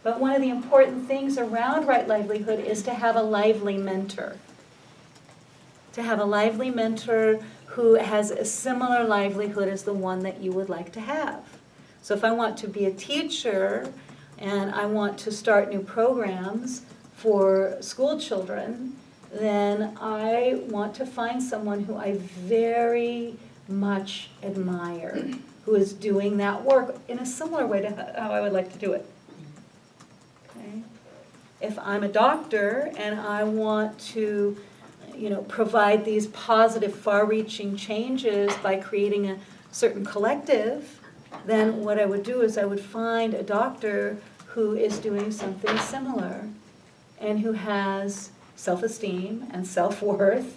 But one of the important things around Right Livelihood is to have a lively mentor. To have a lively mentor who has a similar livelihood as the one that you would like to have. So if I want to be a teacher and I want to start new programs for school children, then I want to find someone who I very much admire, who is doing that work in a similar way to how I would like to do it. Okay? If I'm a doctor and I want to, provide these positive, far-reaching changes by creating a certain collective, then what I would do is I would find a doctor who is doing something similar and who has self-esteem and self-worth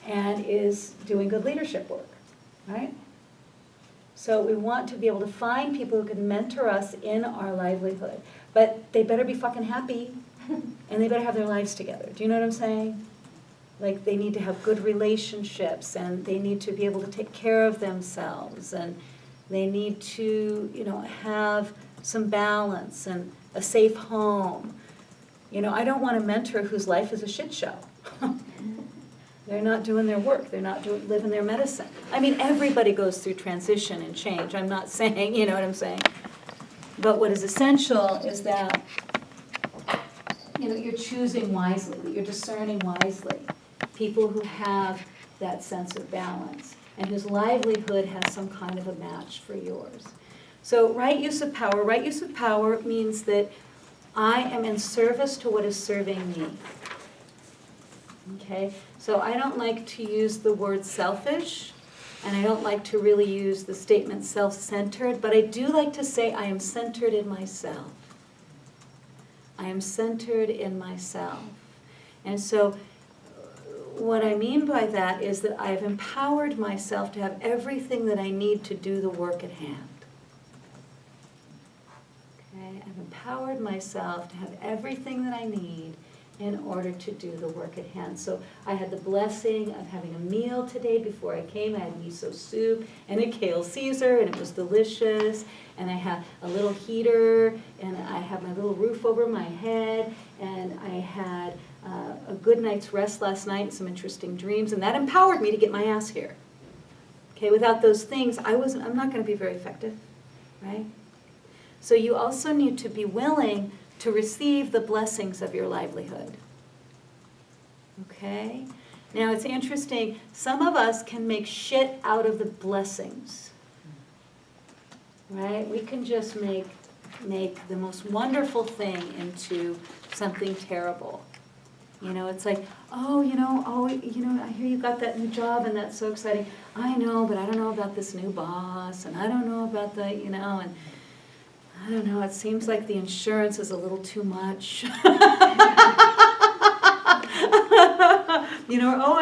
and is doing good leadership work, right? So we want to be able to find people who can mentor us in our livelihood, but they better be fucking happy and they better have their lives together. Do you know what I'm saying? Like they need to have good relationships and they need to be able to take care of themselves and they need to, have some balance and a safe home. I don't want a mentor whose life is a shit show. They're not doing their work. They're not living their medicine. I mean, everybody goes through transition and change. I'm not saying, you know what I'm saying? But what is essential is that, you're choosing wisely, that you're discerning wisely. People who have that sense of balance and whose livelihood has some kind of a match for yours. So right use of power. Right use of power means that I am in service to what is serving me. Okay? So I don't like to use the word selfish, and I don't like to really use the statement self-centered, but I do like to say I am centered in myself. I am centered in myself. And so what I mean by that is that I have empowered myself to have everything that I need to do the work at hand. Okay? I've empowered myself to have everything that I need in order to do the work at hand. So I had the blessing of having a meal today before I came. I had miso soup and a kale Caesar, and it was delicious. And I had a little heater, and I had my little roof over my head, and I had a good night's rest last night and some interesting dreams, and that empowered me to get my ass here. Okay, without those things, I'm not going to be very effective, right? So you also need to be willing to receive the blessings of your livelihood. Okay? Now it's interesting, some of us can make shit out of the blessings. Right? We can just make the most wonderful thing into something terrible. It's like, I hear you got that new job and that's so exciting. I know, but I don't know about this new boss, and I don't know about the, and I don't know, it seems like the insurance is a little too much.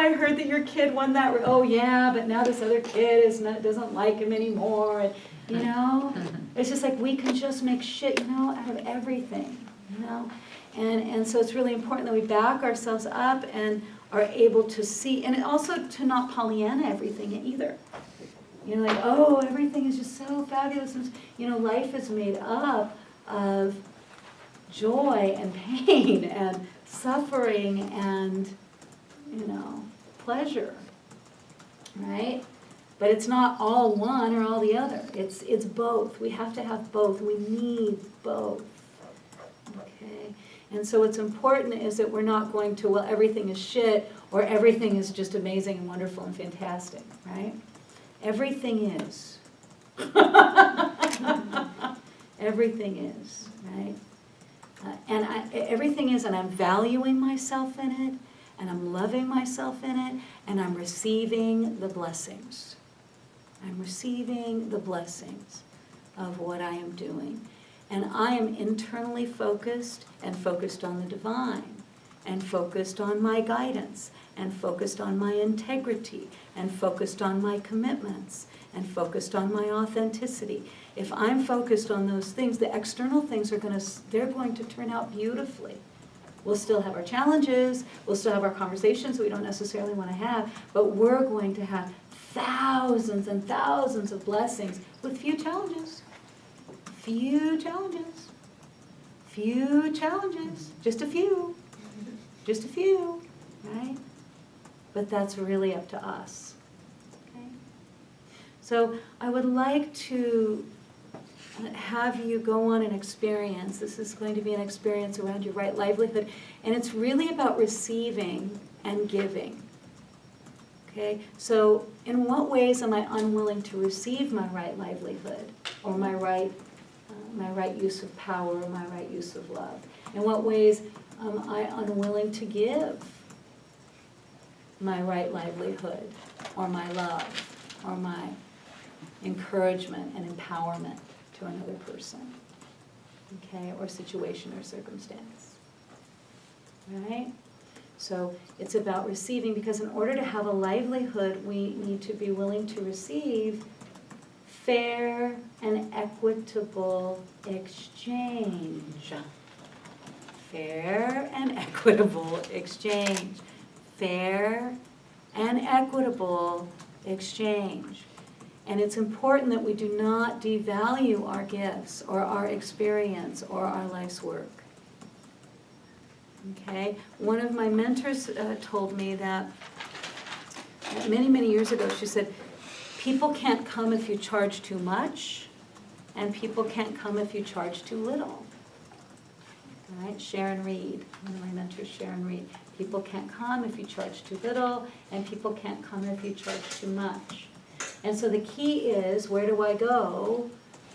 I heard that your kid won that. Oh, yeah, but now this other kid doesn't like him anymore. And, it's just like we can just make shit, out of everything, And so it's really important that we back ourselves up and are able to see, and also to not Pollyanna everything either. Everything is just so fabulous. And, life is made up of joy and pain and suffering and, pleasure, right? But it's not all one or all the other. It's both. We have to have both. We need both. Okay? And so what's important is that we're not going to, everything is shit, or everything is just amazing and wonderful and fantastic, right? Everything is. Everything is, right? Everything is, and I'm valuing myself in it, and I'm loving myself in it, and I'm receiving the blessings. I'm receiving the blessings of what I am doing. And I am internally focused and focused on the divine, and focused on my guidance, and focused on my integrity, and focused on my commitments, and focused on my authenticity. If I'm focused on those things, the external things they're going to turn out beautifully. We'll still have our challenges, we'll still have our conversations we don't necessarily want to have, but we're going to have thousands and thousands of blessings with few challenges. Few challenges. Few challenges, just a few, right? But that's really up to us. Okay? So I would like to have you go on an experience. This is going to be an experience around your right livelihood, and it's really about receiving and giving. Okay? So in what ways am I unwilling to receive my right livelihood, or my right use of power, or my right use of love? In what ways am I unwilling to give my right livelihood, or my love, or my encouragement and empowerment to another person, okay, or situation or circumstance, right? So it's about receiving, because in order to have a livelihood, we need to be willing to receive fair and equitable exchange. Fair and equitable exchange. Fair and equitable exchange. And it's important that we do not devalue our gifts or our experience or our life's work. Okay? One of my mentors told me that many, many years ago, she said, people can't come if you charge too much, and people can't come if you charge too little. All right? Sharon Reed, one of my mentors, Sharon Reed. People can't come if you charge too little, and people can't come if you charge too much. And so the key is, where do I go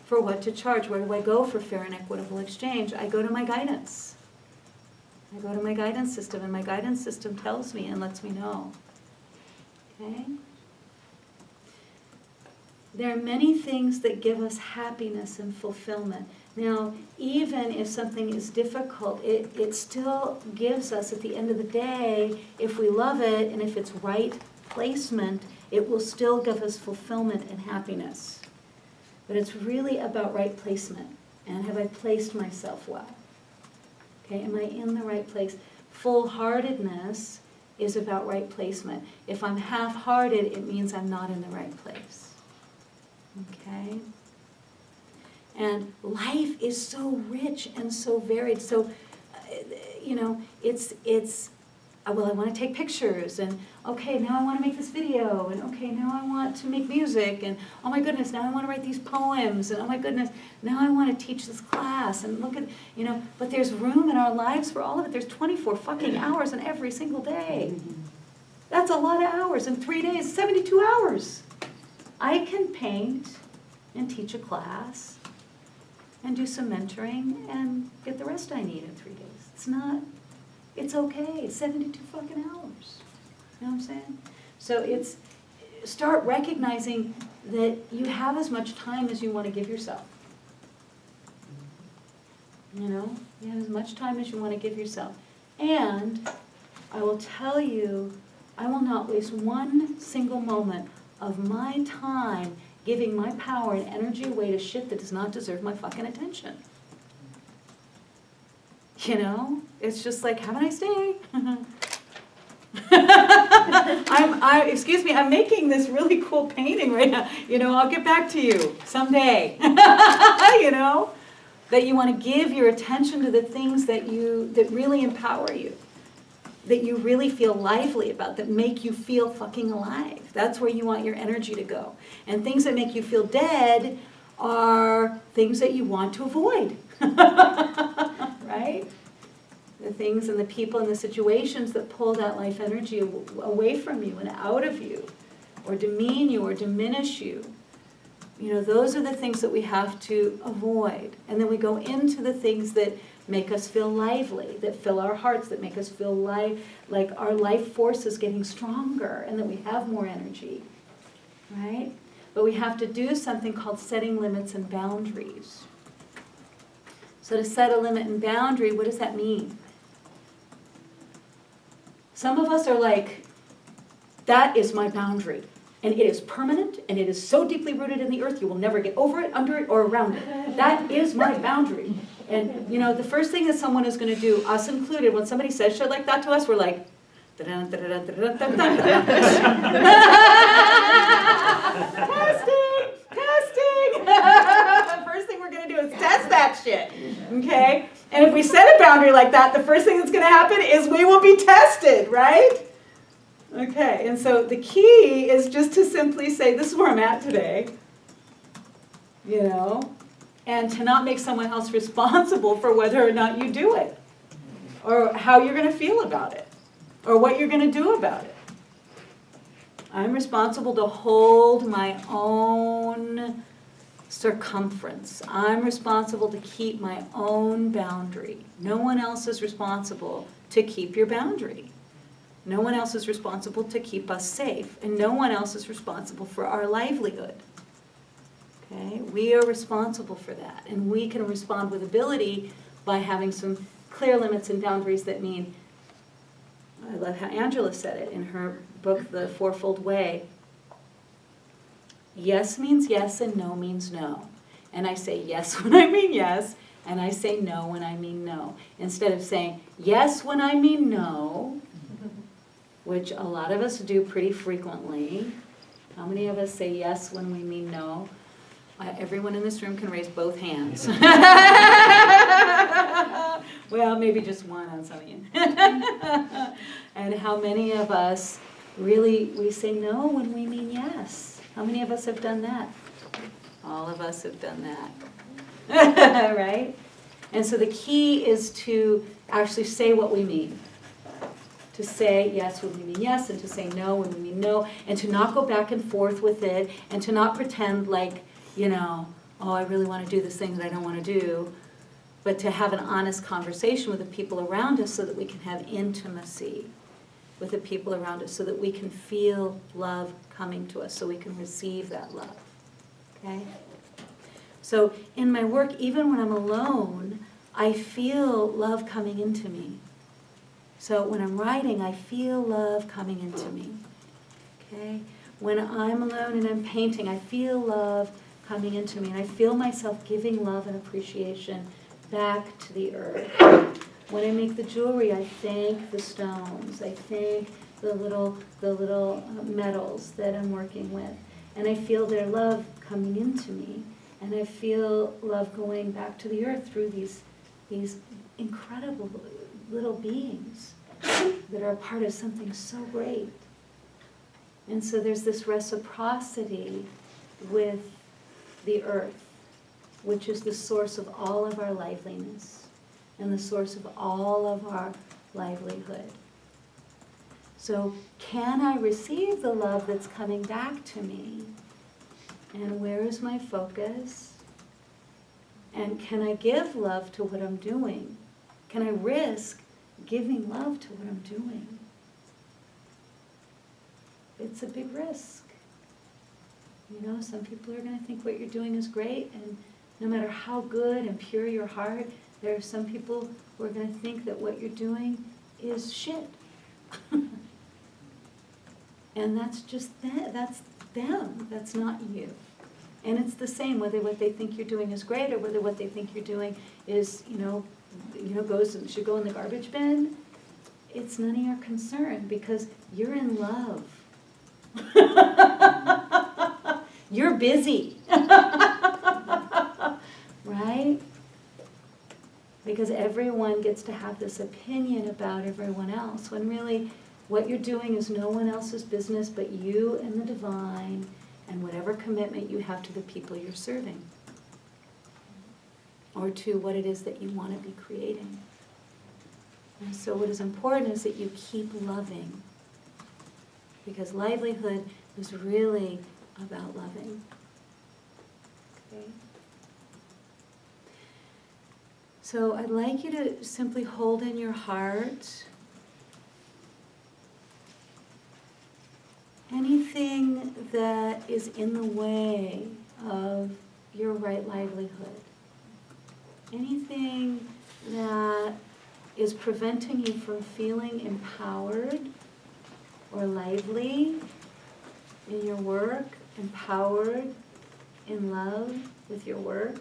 for what to charge? Where do I go for fair and equitable exchange? I go to my guidance. I go to my guidance system, and my guidance system tells me and lets me know. Okay? There are many things that give us happiness and fulfillment. Now, even if something is difficult, it still gives us, at the end of the day, if we love it and if it's right placement, it will still give us fulfillment and happiness. But it's really about right placement. And have I placed myself well? Okay, am I in the right place? Full-heartedness is about right placement. If I'm half-hearted, it means I'm not in the right place. Okay? And life is so rich and so varied. So, it's well, I want to take pictures, and okay, now I want to make this video, and okay, now I want to make music, and oh my goodness, now I want to write these poems, and oh my goodness, now I want to teach this class, and look at, but there's room in our lives for all of it. There's 24 fucking hours in every single day. That's a lot of hours. In 3 days, 72 hours. I can paint and teach a class and do some mentoring and get the rest I need in 3 days. It's okay. It's 72 fucking hours. You know what I'm saying? So start recognizing that you have as much time as you want to give yourself. You have as much time as you want to give yourself. And I will tell you, I will not waste one single moment of my time giving my power and energy away to shit that does not deserve my fucking attention. It's just like, have a nice day. Excuse me, I'm making this really cool painting right now. I'll get back to you someday. That you want to give your attention to the things that really empower you, that you really feel lively about, that make you feel fucking alive. That's where you want your energy to go. And things that make you feel dead are things that you want to avoid. Right? The things and the people and the situations that pull that life energy away from you and out of you, or demean you or diminish you. Those are the things that we have to avoid. And then we go into the things that make us feel lively, that fill our hearts, that make us feel like our life force is getting stronger and that we have more energy. Right? But we have to do something called setting limits and boundaries. So to set a limit and boundary, what does that mean? Some of us are like, that is my boundary. And it is permanent, and it is so deeply rooted in the earth, you will never get over it, under it, or around it. That is my boundary. And, the first thing that someone is going to do, us included, when somebody says shit like that to us, we're like, testing! First thing we're going to do is test that shit. Okay? And if we set a boundary like that, the first thing that's going to happen is we will be tested, right? Okay, and so the key is just to simply say, this is where I'm at today, and to not make someone else responsible for whether or not you do it, or how you're going to feel about it, or what you're going to do about it. I'm responsible to hold my own circumference. I'm responsible to keep my own boundary. No one else is responsible to keep your boundary. No one else is responsible to keep us safe, and no one else is responsible for our livelihood. Okay? We are responsible for that, and we can respond with ability by having some clear limits and boundaries that mean, I love how Angela said it in her book, The Fourfold Way. Yes means yes, and no means no. And I say yes when I mean yes, and I say no when I mean no. Instead of saying yes when I mean no, which a lot of us do pretty frequently. How many of us say yes when we mean no? Everyone in this room can raise both hands. Well, maybe just one on some of you. And how many of us really, we say no when we mean yes? How many of us have done that? All of us have done that. Right? And so the key is to actually say what we mean. To say yes when we mean yes, and to say no when we mean no, and to not go back and forth with it, and to not pretend like, oh, I really want to do this thing that I don't want to do, but to have an honest conversation with the people around us so that we can have intimacy with the people around us, so that we can feel love coming to us, so we can receive that love. Okay? So in my work, even when I'm alone, I feel love coming into me. So when I'm writing, I feel love coming into me. Okay? When I'm alone and I'm painting, I feel love coming into me. And I feel myself giving love and appreciation back to the earth. When I make the jewelry, I thank the stones. I thank the little metals that I'm working with. And I feel their love coming into me. And I feel love going back to the earth through these incredible little beings that are a part of something so great. And so there's this reciprocity with the earth, which is the source of all of our liveliness and the source of all of our livelihood. So can I receive the love that's coming back to me? And where is my focus? And can I give love to what I'm doing? Can I risk giving love to what I'm doing? It's a big risk. Some people are going to think what you're doing is great, and no matter how good and pure your heart, there are some people who are going to think that what you're doing is shit. And that's just that's them. That's not you. And it's the same whether what they think you're doing is great or whether what they think you're doing is, should go in the garbage bin. It's none of your concern because you're in love. You're busy. Right? Because everyone gets to have this opinion about everyone else, when really what you're doing is no one else's business but you and the divine and whatever commitment you have to the people you're serving or to what it is that you want to be creating. And so what is important is that you keep loving, because livelihood is really about loving. Okay? So I'd like you to simply hold in your heart anything that is in the way of your right livelihood. Anything that is preventing you from feeling empowered or lively in your work, empowered in love with your work.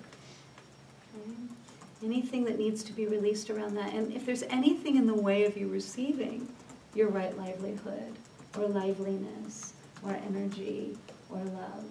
Okay? Anything that needs to be released around that. And if there's anything in the way of you receiving your right livelihood or liveliness or energy or love,